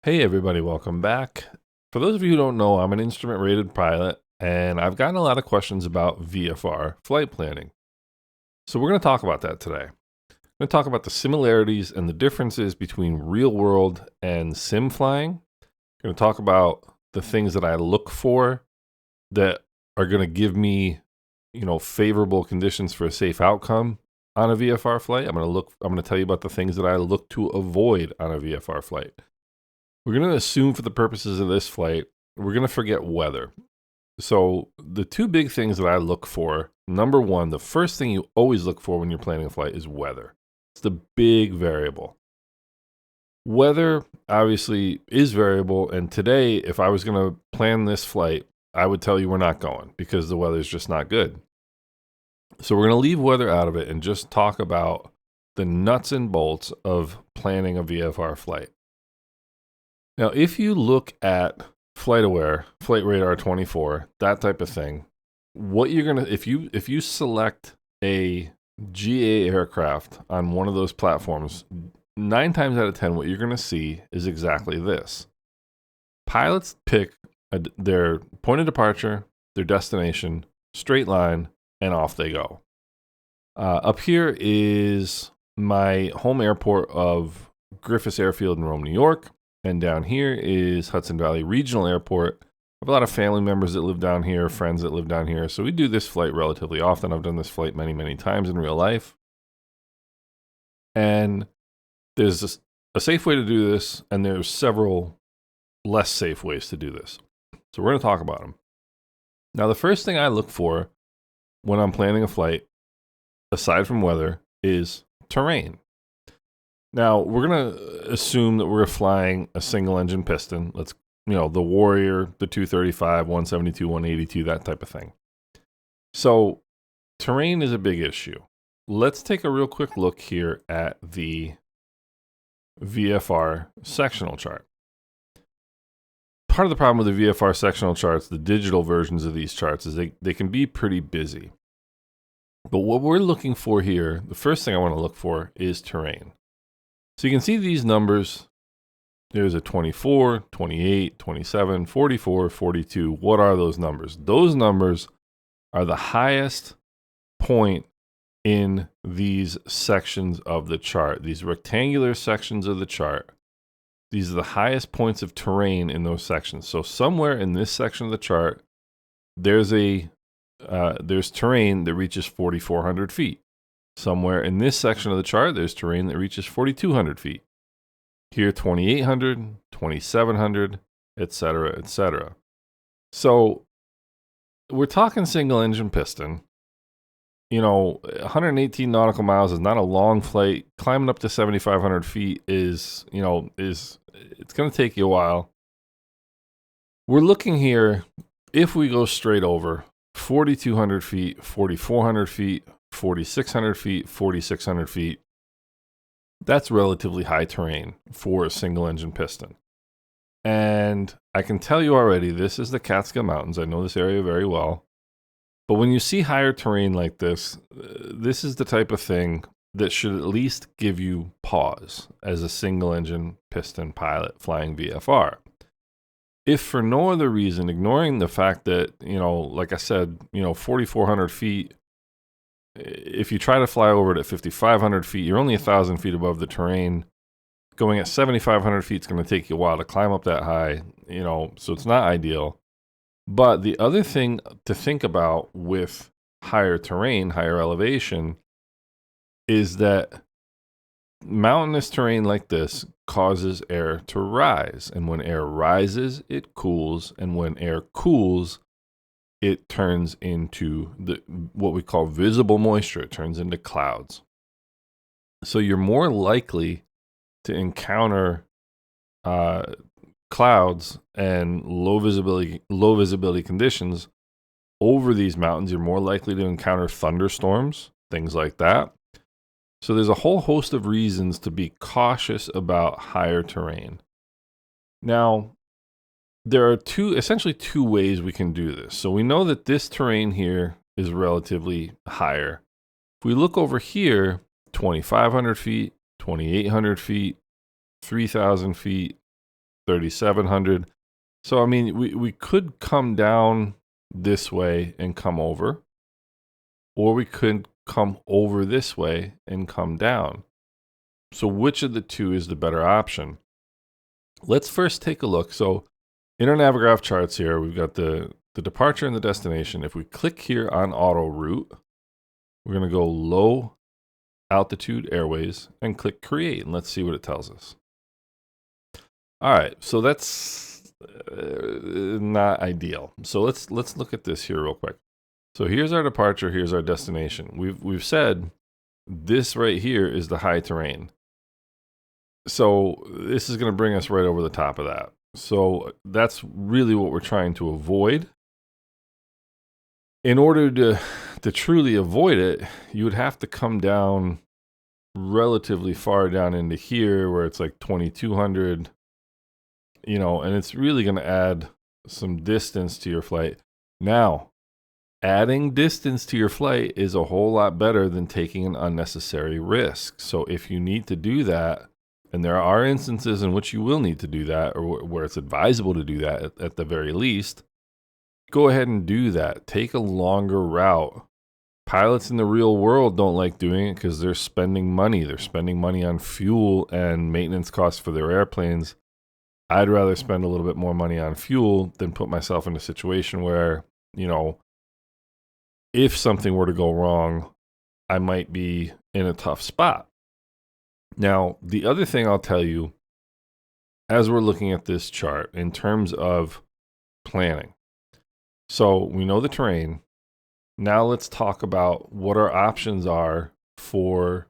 Hey everybody, welcome back. For those of you who don't know, I'm an instrument rated pilot and I've gotten a lot of questions about VFR flight planning. So we're going to talk about that today. We're going to talk about the similarities and the differences between real world and sim flying. We're going to talk about the things that I look for that are going to give me, favorable conditions for a safe outcome on a VFR flight. I'm going to tell you about the things that I look to avoid on a VFR flight. We're going to assume for the purposes of this flight, we're going to forget weather. So the two big things that I look for, number one, the first thing you always look for when you're planning a flight is weather. It's the big variable. Weather obviously is variable, and today, if I was going to plan this flight, I would tell you we're not going because the weather is just not good. So we're going to leave weather out of it and just talk about the nuts and bolts of planning a VFR flight. Now, if you look at FlightAware, Flight Radar 24, that type of thing, what you're gonna if you select a GA aircraft on one of those platforms, 9 times out of 10, what you're gonna see is exactly this. Pilots pick their point of departure, their destination, straight line, and off they go. Up here is my home airport of Griffiths Airfield in Rome, New York. And down here is Hudson Valley Regional Airport. I have a lot of family members that live down here, friends that live down here. So we do this flight relatively often. I've done this flight many, many times in real life. And there's a safe way to do this, and there's several less safe ways to do this. So we're going to talk about them. Now, the first thing I look for when I'm planning a flight, aside from weather, is terrain. Now, we're going to assume that we're flying a single engine piston. The Warrior, the 235, 172, 182, that type of thing. So terrain is a big issue. Let's take a real quick look here at the VFR sectional chart. Part of the problem with the VFR sectional charts, the digital versions of these charts, is they can be pretty busy. But what we're looking for here, the first thing I want to look for is terrain. So you can see these numbers. There's a 24, 28, 27, 44, 42. What are those numbers? Those numbers are the highest point in these sections of the chart, these rectangular sections of the chart. These are the highest points of terrain in those sections. So somewhere in this section of the chart, there's terrain that reaches 4,400 feet. Somewhere in this section of the chart, there's terrain that reaches 4,200 feet. Here, 2,800, 2,700, etc., etc. So we're talking single engine piston. 118 nautical miles is not a long flight. Climbing up to 7,500 feet it's going to take you a while. We're looking here, if we go straight over, 4,200 feet, 4,400 feet, 4,600 feet, 4,600 feet. That's relatively high terrain for a single engine piston. And I can tell you already, this is the Catskill Mountains. I know this area very well. But when you see higher terrain like this, this is the type of thing that should at least give you pause as a single engine piston pilot flying VFR. If for no other reason, ignoring the fact that, like I said, 4,400 feet, if you try to fly over it at 5,500 feet, you're only 1,000 feet above the terrain. Going at 7,500 feet is going to take you a while to climb up that high, so it's not ideal. But the other thing to think about with higher terrain, higher elevation, is that mountainous terrain like this causes air to rise. And when air rises, it cools. And when air cools, it turns into what we call visible moisture. It turns into clouds. So you're more likely to encounter clouds and low visibility conditions over these mountains. You're more likely to encounter thunderstorms, things like that. So there's a whole host of reasons to be cautious about higher terrain. Now, there are essentially two ways we can do this. So we know that this terrain here is relatively higher. If we look over here, 2,500 feet, 2,800 feet, 3,000 feet, 3,700. So, I mean, we could come down this way and come over, or we could come over this way and come down. So which of the two is the better option? Let's first take a look. So in our Navigraph charts here, we've got the departure and the destination. If we click here on auto route, we're going to go low altitude airways and click create, and let's see what it tells us. All right, so that's not ideal. So let's look at this here real quick. So here's our departure, here's our destination. We've said this right here is the high terrain. So this is going to bring us right over the top of that. So that's really what we're trying to avoid. In order to truly avoid it, you would have to come down relatively far down into here where it's like 2,200, you know, and it's really going to add some distance to your flight. Now, adding distance to your flight is a whole lot better than taking an unnecessary risk. So if you need to do that, and there are instances in which you will need to do that, or where it's advisable to do that at the very least, go ahead and do that. Take a longer route. Pilots in the real world don't like doing it because they're spending money. They're spending money on fuel and maintenance costs for their airplanes. I'd rather spend a little bit more money on fuel than put myself in a situation where, you know, if something were to go wrong, I might be in a tough spot. Now, the other thing I'll tell you, as we're looking at this chart in terms of planning. So we know the terrain. Now let's talk about what our options are for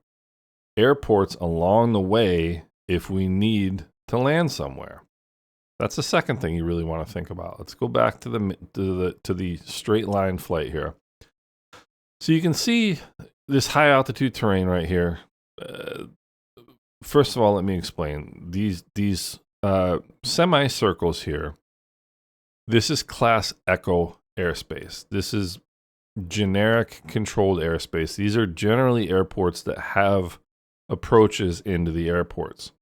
airports along the way if we need to land somewhere. That's the second thing you really want to think about. Let's go back to the straight line flight here. So you can see this high altitude terrain right here. First of all, let me explain. These semicircles here, this is Class Echo airspace. This is generic controlled airspace. These are generally airports that have approaches into the airports.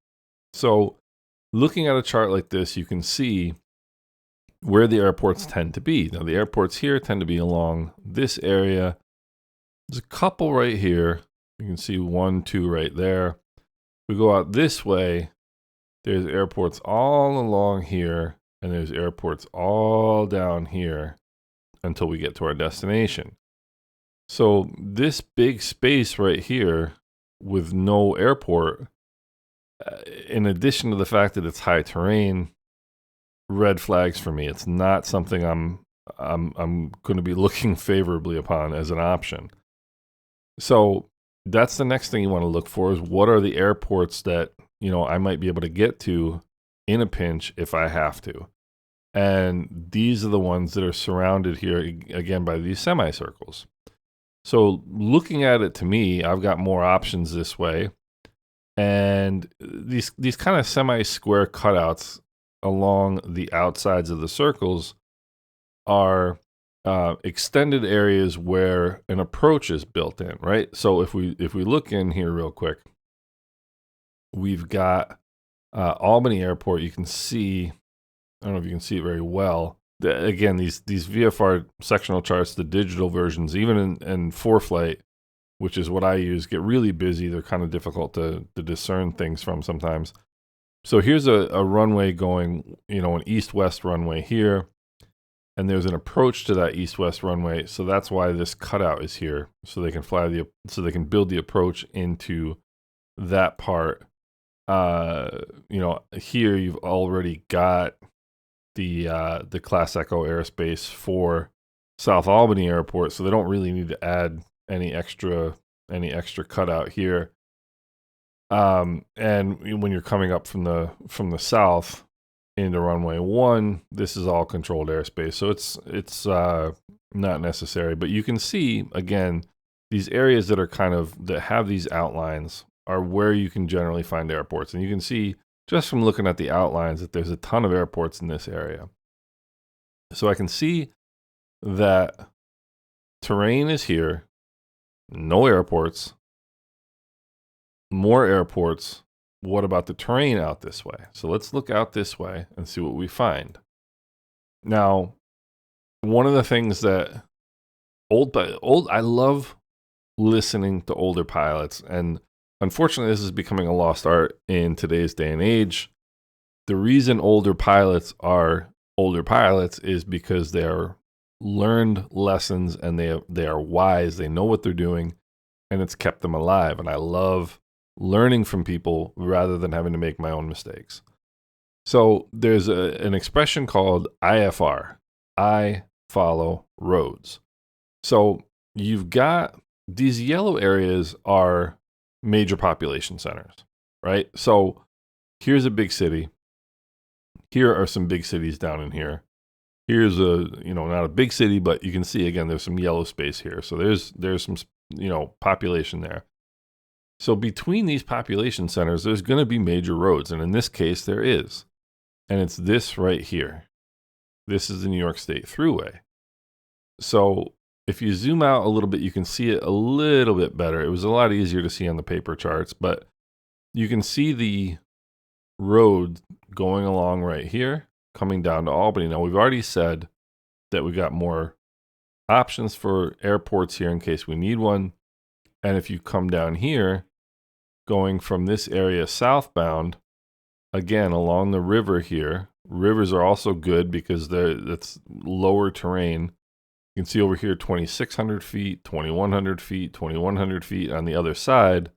So looking at a chart like this, you can see where the airports tend to be. Now, the airports here tend to be along this area. There's a couple right here. You can see 1, 2 right there. We go out this way, there's airports all along here, and there's airports all down here until we get to our destination. So this big space right here with no airport, in addition to the fact that it's high terrain, red flags for me. It's not something I'm going to be looking favorably upon as an option. So that's the next thing you want to look for, is what are the airports that, you know, I might be able to get to in a pinch if I have to. And these are the ones that are surrounded here again by these semicircles. So looking at it, to me, I've got more options this way. And these kind of semi-square cutouts along the outsides of the circles are extended areas where an approach is built in, right? So if we look in here real quick, we've got Albany Airport. You can see, I don't know if you can see it very well. Again, these VFR sectional charts, the digital versions, even in ForeFlight, which is what I use, get really busy. They're kind of difficult to discern things from sometimes. So here's a runway going, you know, an east-west runway here. And there's an approach to that east-west runway, so that's why this cutout is here, so they can so they can build the approach into that part. You know, here you've already got the Class Echo airspace for South Albany Airport, so they don't really need to add any extra cutout here. And when you're coming up from the south into runway 1, this is all controlled airspace, so it's not necessary. But you can see again, these areas that have these outlines are where you can generally find airports, and you can see just from looking at the outlines that there's a ton of airports in this area. So I can see that terrain is here, no airports, more airports, what about the terrain out this way? So let's look out this way and see what we find. Now, one of the things that I love listening to older pilots, and unfortunately, this is becoming a lost art in today's day and age. The reason older pilots are older pilots is because they're learned lessons and they are wise. They know what they're doing, and it's kept them alive. And I love learning from people rather than having to make my own mistakes. So there's an expression called IFR. I follow roads. So you've got these yellow areas are major population centers, right? So here's a big city. Here are some big cities down in here. Here's not a big city, but you can see again, there's some yellow space here. So there's some, population there. So between these population centers, there's going to be major roads. And in this case, there is. And it's this right here. This is the New York State Thruway. So if you zoom out a little bit, you can see it a little bit better. It was a lot easier to see on the paper charts, but you can see the road going along right here, coming down to Albany. Now, we've already said that we got more options for airports here in case we need one. And if you come down here, going from this area southbound, again, along the river here, rivers are also good because that's lower terrain. You can see over here 2,600 feet, 2,100 feet, 2,100 feet. On the other side,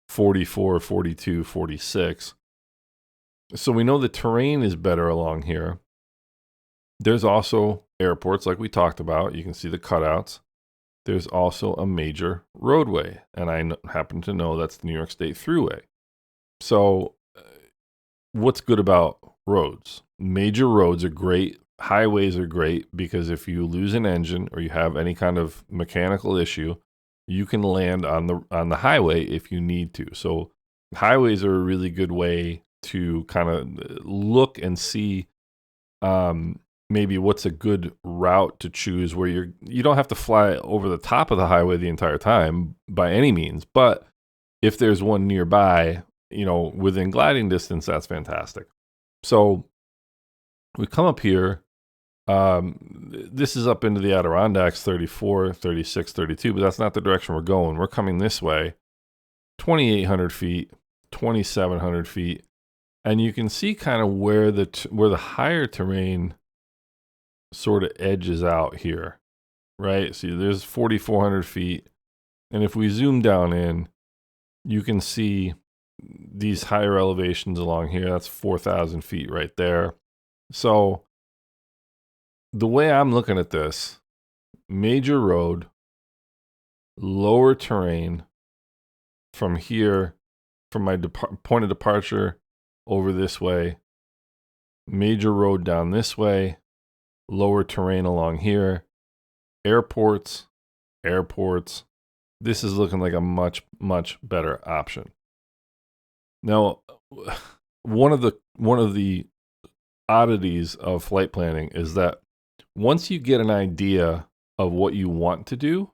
44, 42, 46. So we know the terrain is better along here. There's also airports like we talked about. You can see the cutouts. There's also a major roadway, and I happen to know that's the New York State Thruway. So what's good about roads? Major roads are great. Highways are great because if you lose an engine or you have any kind of mechanical issue, you can land on the highway if you need to. So highways are a really good way to kind of look and see maybe what's a good route to choose where you don't have to fly over the top of the highway the entire time by any means. But if there's one nearby, within gliding distance, that's fantastic. So we come up here. This is up into the Adirondacks, 34, 36, 32, but that's not the direction we're going. We're coming this way, 2,800 feet, 2,700 feet. And you can see kind of where the higher terrain sort of edges out here, right? See, there's 4,400 feet. And if we zoom down in, you can see these higher elevations along here. That's 4,000 feet right there. So the way I'm looking at this, major road, lower terrain from here, from my point of departure over this way, major road down this way, lower terrain along here, airports. This is looking like a much, much better option. Now, one of the oddities of flight planning is that once you get an idea of what you want to do,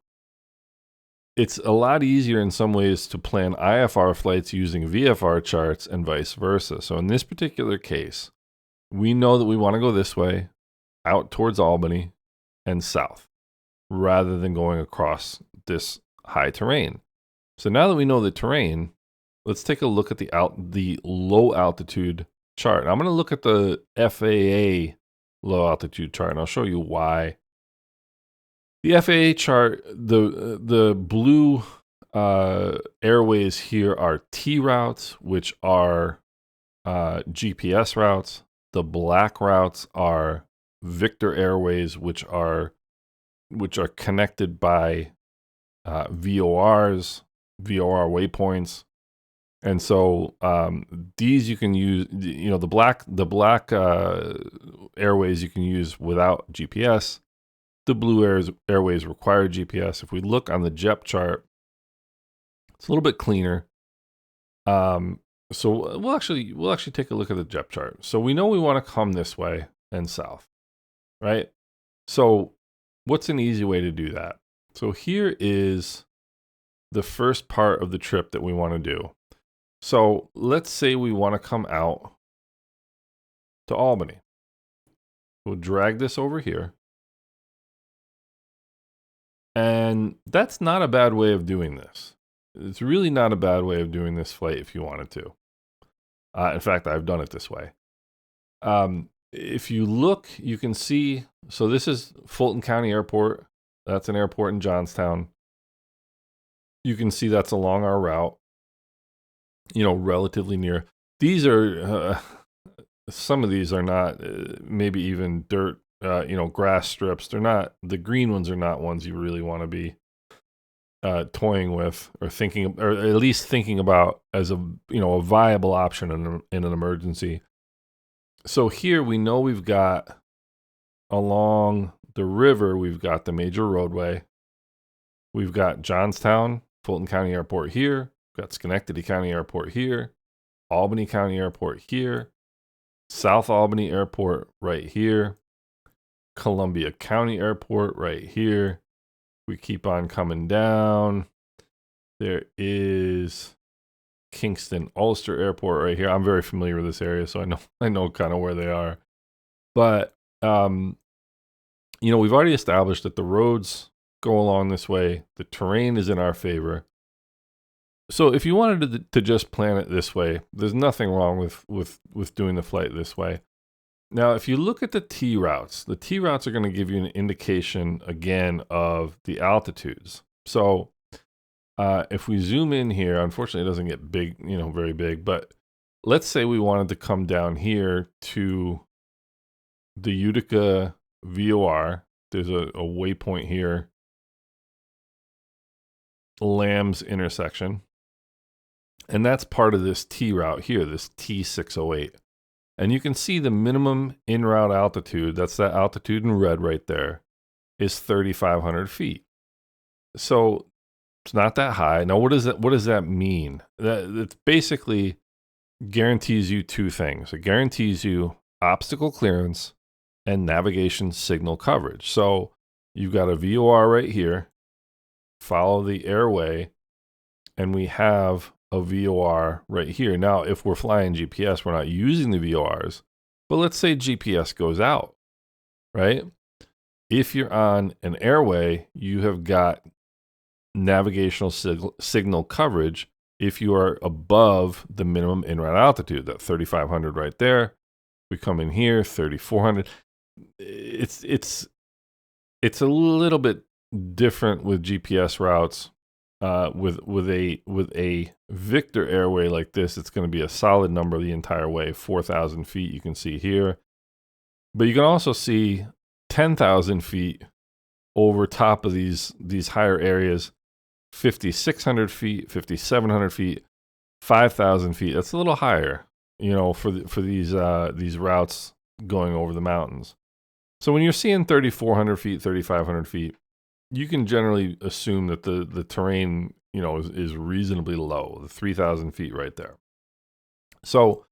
it's a lot easier in some ways to plan IFR flights using VFR charts and vice versa. So in this particular case, we know that we want to go this way, out towards Albany and south, rather than going across this high terrain. So now that we know the terrain, let's take a look at the low altitude chart. I'm going to look at the FAA low altitude chart, and I'll show you why. The FAA chart, the blue airways here are T routes, which are GPS routes. The black routes are Victor Airways, which are connected by VOR waypoints. And so these you can use, the black airways you can use without GPS. The blue airways require GPS. If we look on the JEP chart, it's a little bit cleaner. So we'll actually take a look at the JEP chart. So we know we want to come this way and south, right? So what's an easy way to do that? So here is the first part of the trip that we want to do. So let's say we want to come out to Albany. We'll drag this over here. And that's not a bad way of doing this. It's really not a bad way of doing this flight if you wanted to. In fact, I've done it this way. If you look, you can see, so this is Fulton County Airport. That's an airport in Johnstown. You can see that's along our route, relatively near. These are, some of these are not, maybe even dirt, grass strips. They're not, the green ones are not ones you really want to be toying with or thinking, or at least thinking about as a viable option in an emergency. So here we know we've got along the river, we've got the major roadway. We've got Johnstown, Fulton County Airport here. We've got Schenectady County Airport here. Albany County Airport here. South Albany Airport right here. Columbia County Airport right here. We keep on coming down. There is Kingston Ulster Airport right here. I'm very familiar with this area, so I know kind of where they are. But we've already established that the roads go along this way. The terrain is in our favor. So if you wanted to just plan it this way, there's nothing wrong with doing the flight this way. Now, if you look at the T routes are going to give you an indication, again, of the altitudes. So if we zoom in here, unfortunately, it doesn't get big, very big. But let's say we wanted to come down here to the Utica VOR. There's a waypoint here, Lambs intersection. And that's part of this T route here, this T608. And you can see the minimum in-route altitude, that's that altitude in red right there, is 3,500 feet. So it's not that high. Now, what does that mean? That basically guarantees you two things. It guarantees you obstacle clearance and navigation signal coverage. So you've got a VOR right here, follow the airway, and we have a VOR right here. Now, if we're flying GPS, we're not using the VORs, but let's say GPS goes out, right? If you're on an airway, you have got navigational signal coverage if you are above the minimum in-route altitude, that 3,500 right there. We come in here, 3,400. It's a little bit different with GPS routes. With a Victor airway like this, it's going to be a solid number the entire way, 4,000 feet. You can see here, but you can also see 10,000 feet over top of these higher areas, 5,600 feet, 5,700 feet, 5,000 feet. That's a little higher, for these routes going over the mountains. So when you're seeing 3,400 feet, 3,500 feet, you can generally assume that the terrain, is reasonably low, the 3,000 feet right there. So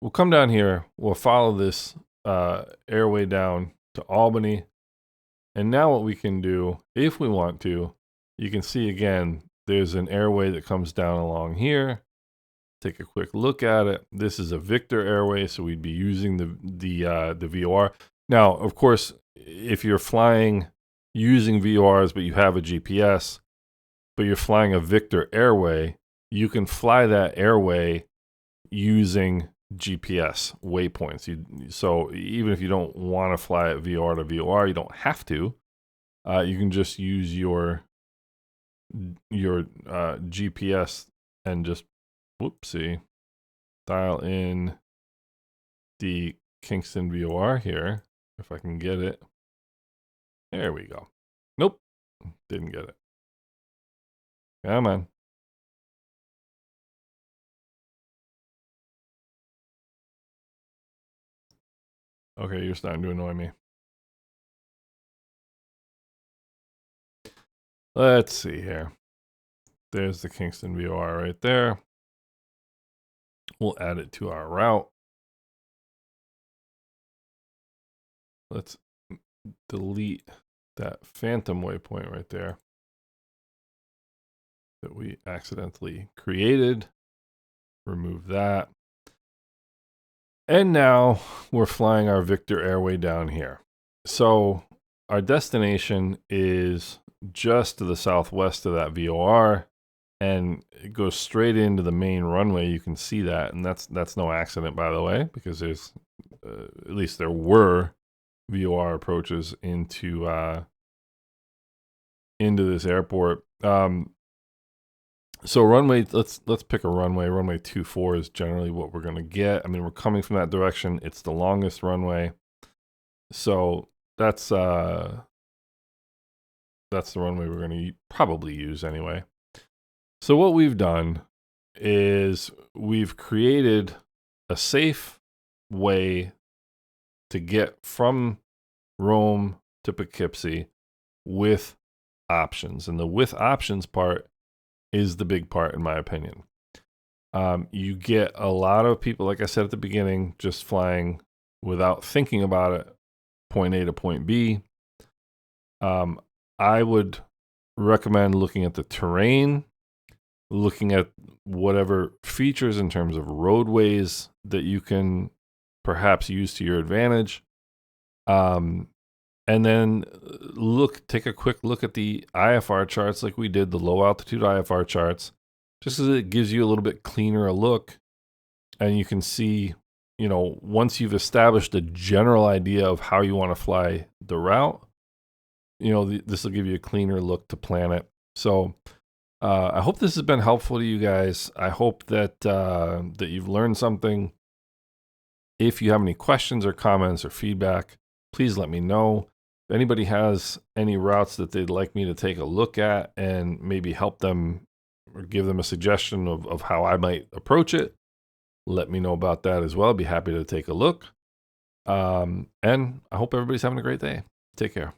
we'll come down here, we'll follow this airway down to Albany. And now what we can do, if we want to, you can see again, there's an airway that comes down along here. Take a quick look at it. This is a Victor airway, so we'd be using the VOR. Now, of course, if you're flying using VORs, but you have a GPS, but you're flying a Victor airway, you can fly that airway using GPS waypoints. So even if you don't want to fly it VOR to VOR, you don't have to. You can just use your GPS and just, dial in the Kingston VOR here, if I can get it. There we go. Nope, didn't get it. Come on. Okay, you're starting to annoy me. Let's see here. There's the Kingston VOR right there. We'll add it to our route. Let's delete that phantom waypoint right there that we accidentally created. Remove that. And now we're flying our Victor Airway down here. So our destination is just to the southwest of that VOR, and it goes straight into the main runway. You can see that, and that's no accident, by the way, because there's at least there were VOR approaches into this airport. So runway, let's pick a runway. Runway 24 is generally what we're going to get. I mean, we're coming from that direction. It's the longest runway. So that's the runway we're going to probably use anyway. So what we've done is we've created a safe way to get from Rome to Poughkeepsie with options. And the with options part is the big part, in my opinion. You get a lot of people, like I said at the beginning, just flying without thinking about it, point A to point B. I would recommend looking at the terrain, looking at whatever features in terms of roadways that you can perhaps use to your advantage. And then take a quick look at the IFR charts like we did, the low altitude IFR charts, just because it gives you a little bit cleaner a look. And you can see, once you've established a general idea of how you want to fly the route, this will give you a cleaner look to plan it. So I hope this has been helpful to you guys. I hope that that you've learned something. If you have any questions or comments or feedback, please let me know. If anybody has any routes that they'd like me to take a look at and maybe help them or give them a suggestion of how I might approach it, let me know about that as well. I'd be happy to take a look. And I hope everybody's having a great day. Take care.